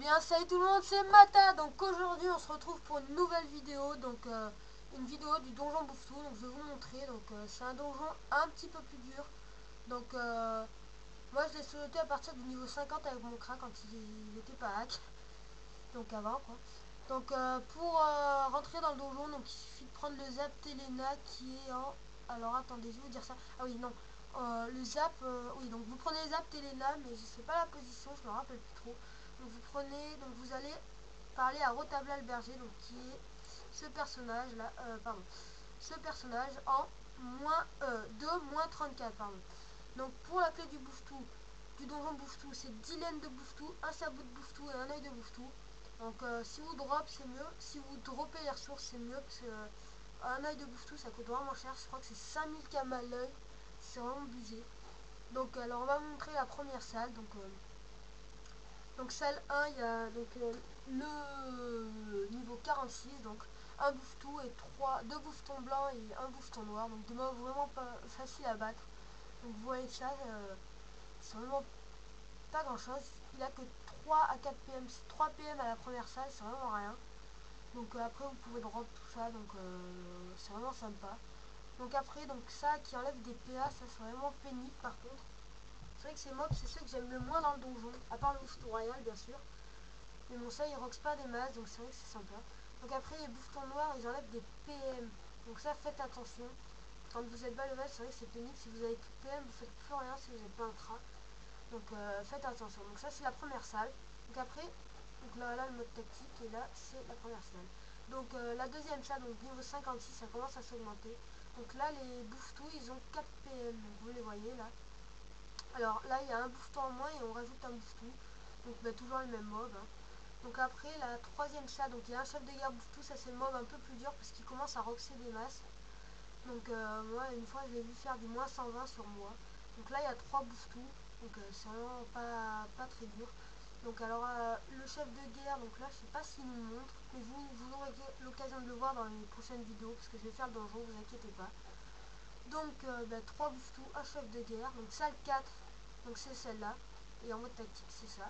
bien salut tout le monde, c'est Mata. Donc aujourd'hui on se retrouve pour une nouvelle vidéo. Donc une vidéo du donjon Bouftou. Donc je vais vous montrer. Donc c'est un donjon un petit peu plus dur. Donc moi je l'ai sauté à partir du niveau 50 avec mon crack quand il n'était pas hack. Donc avant quoi. Donc pour rentrer dans le donjon, donc il suffit de prendre le zap Telena qui est en... Alors attendez, je vais vous dire ça. Ah oui non. Le zap, oui, donc vous prenez le zap Telena, mais je sais pas la position, je me rappelle plus trop. Donc vous prenez, donc vous allez parler à Rotabla le berger, donc qui est ce personnage là, pardon, ce personnage en moins 34, pardon. Donc pour la clé du Bouftou, du donjon Bouftou, c'est 10 laines de Bouftou, un sabot de Bouftou et un œil de Bouftou. Donc si vous drop c'est mieux, si vous droppez les ressources c'est mieux, parce que un œil de Bouftou ça coûte vraiment cher, je crois que c'est 5000 kamas l'œil, c'est vraiment budget. Donc alors on va vous montrer la première salle, donc salle 1, il y a donc le niveau 46, donc un bouffetou et deux bouffetons blancs et un bouffeton noir, donc des mobs vraiment pas facile à battre. Donc vous voyez ça, c'est vraiment pas grand chose, il a que 3 à 4 PM, 3 PM à la première salle, c'est vraiment rien. Donc après vous pouvez drop tout ça, donc c'est vraiment sympa. Donc après, donc ça qui enlève des PA, ça c'est vraiment pénible par contre. C'est vrai que ces mobs, c'est ceux que j'aime le moins dans le donjon, à part le bouffeton royal bien sûr. Mais bon, ça, ils roxent pas des masses, donc c'est vrai que c'est sympa. Donc après, les bouffetons noirs, ils enlèvent des PM. Donc ça, faites attention. Quand vous êtes bas level, c'est vrai que c'est pénible. Si vous avez plus de PM, vous faites plus rien si vous n'êtes pas un crat. Donc faites attention. Donc ça, c'est la première salle. Donc après, donc là, le mode tactique, et là, c'est la première salle. Donc la deuxième salle, donc niveau 56, ça commence à s'augmenter. Donc là, les bouffetous, ils ont 4 PM. Donc vous les voyez là. Alors là, il y a un bouffeton en moins et on rajoute un bouffetou. Donc bah, toujours le même mob. Hein. Donc après la troisième salle, donc il y a un chef de guerre Bouftou, ça c'est le mob un peu plus dur parce qu'il commence à roxer des masses. Donc moi une fois je l'ai vu faire du moins 120 sur moi. Donc là il y a 3 Bouftous, donc c'est vraiment pas très dur. Donc alors le chef de guerre, donc là je sais pas s'il nous montre, mais vous aurez l'occasion de le voir dans les prochaines vidéos parce que je vais faire le donjon, vous inquiétez pas. Donc 3 Bouftous, un chef de guerre, donc salle 4, donc c'est celle-là, et en mode tactique c'est ça.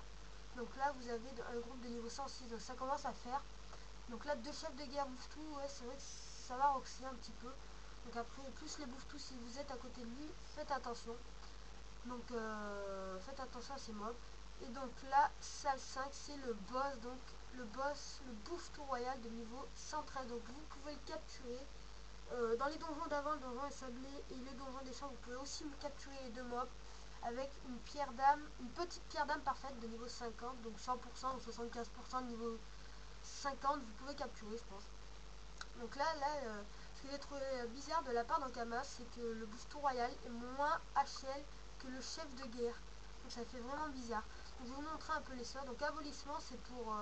Donc là vous avez un groupe de niveau 106, donc ça commence à faire. Donc là 2 chefs de guerre Bouftou, ouais c'est vrai que ça va roxer un petit peu. Donc après plus les Bouftous, si vous êtes à côté de lui, faites attention. Donc faites attention à ces mobs. Et donc là, salle 5, c'est le boss, donc le boss, le Bouftou royal de niveau 113. Donc vous pouvez le capturer. Dans les donjons d'avant, le donjon est sablé et le donjon des champs, vous pouvez aussi capturer les deux mobs avec une pierre d'âme, une petite pierre d'âme parfaite de niveau 50, donc 100% ou 75% de niveau 50, vous pouvez capturer, je pense. Donc là, ce que j'ai trouvé bizarre de la part d'Ankama, c'est que le Bouftou royal est moins HL que le chef de guerre. Donc ça fait vraiment bizarre. Donc, je vais vous montrer un peu les sorts. Donc abolissement, c'est pour...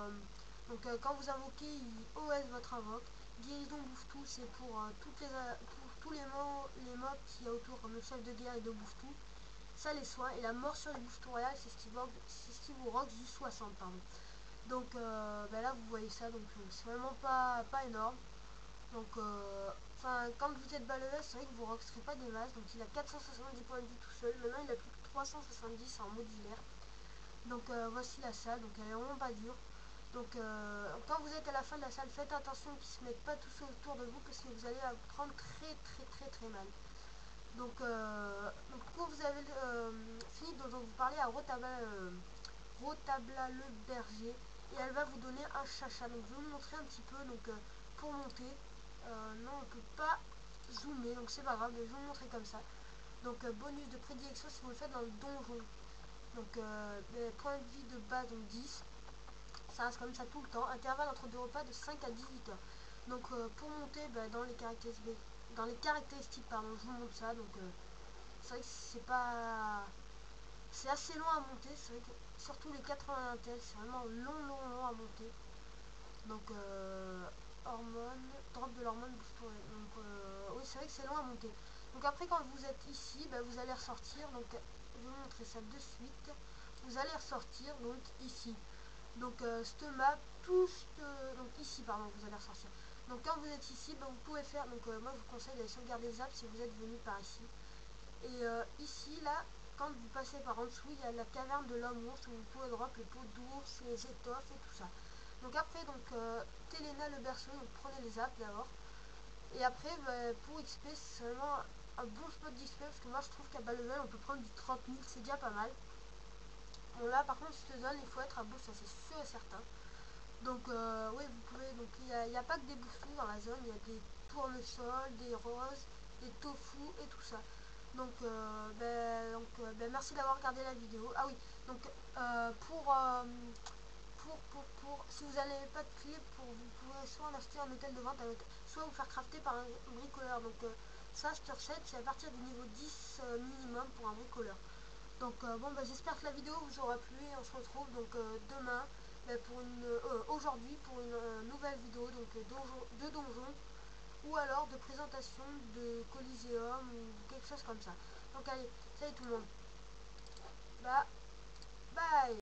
quand vous invoquez, il OS votre invoque. Guérison Bouftou, c'est pour, tous les mobs qu'il y a autour, comme le chef de guerre et de Bouftou. Ça, les soins. Et la morsure du Bouftou royal, c'est ce qui vous rock du 60, pardon. Donc là, vous voyez ça, donc c'est vraiment pas énorme. Donc, quand vous êtes bas level, c'est vrai que vous ne roxerez pas des masses. Donc, il a 470 points de vie tout seul. Maintenant, il a plus que 370 en modulaire. Donc, voici la salle. Donc, elle est vraiment pas dure. Donc, quand vous êtes à la fin de la salle, faites attention qu'ils ne se mettent pas tous autour de vous parce que vous allez prendre très mal. Donc quand vous avez fini, donc vous parlez à Rotabla le berger et elle va vous donner un chacha. Donc, je vais vous montrer un petit peu. Donc, pour monter, non on peut pas zoomer donc c'est pas grave, je vais vous montrer comme ça. Donc bonus de prédilection si vous le faites dans le donjon. Donc points de vie de base, donc 10, ça reste comme ça tout le temps. Intervalle entre deux repas de 5 à 18 heures. Donc pour monter dans les caractéristiques pardon, je vous montre ça. Donc c'est vrai que c'est assez long à monter. C'est vrai que surtout les 80 intel, c'est vraiment long à monter. Donc hormones, drop de l'hormone boost. Donc oui, c'est vrai que c'est long à monter. Donc après, quand vous êtes ici, vous allez ressortir. Donc je vais vous montrer ça de suite. Vous allez ressortir donc ici. Donc cette map, donc ici pardon, vous allez ressortir. Donc quand vous êtes ici, vous pouvez faire. Donc moi je vous conseille d'aller sauvegarder les apps si vous êtes venu par ici. Et ici là, contre vous passez par en dessous, il y a la caverne de l'homme ours où vous pouvez drop les peaux d'ours, les étoffes et tout ça. Donc après Téléna le berceau, donc prenez les apps d'abord. Et après pour XP c'est vraiment un bon spot d'XP parce que moi je trouve qu'à bas level on peut prendre du 30 000, c'est déjà pas mal. Bon là par contre je te donne, il faut être à boost, ça c'est sûr et certain. Donc oui vous pouvez, donc il n'y a pas que des boostous dans la zone, il y a des tournesols, des roses, des tofu et tout ça. Donc, merci d'avoir regardé la vidéo. Ah oui, donc si vous n'avez pas de clé, vous pouvez soit en acheter un hôtel de vente, soit vous faire crafter par un bricoleur. Donc ça, cette recette, c'est à partir du niveau 10 minimum pour un bricoleur. Donc j'espère que la vidéo vous aura plu et on se retrouve donc demain aujourd'hui pour une nouvelle vidéo donc de donjon ou alors de présentation de Coliseum ou quelque chose comme ça. Donc allez, salut tout le monde. Bye.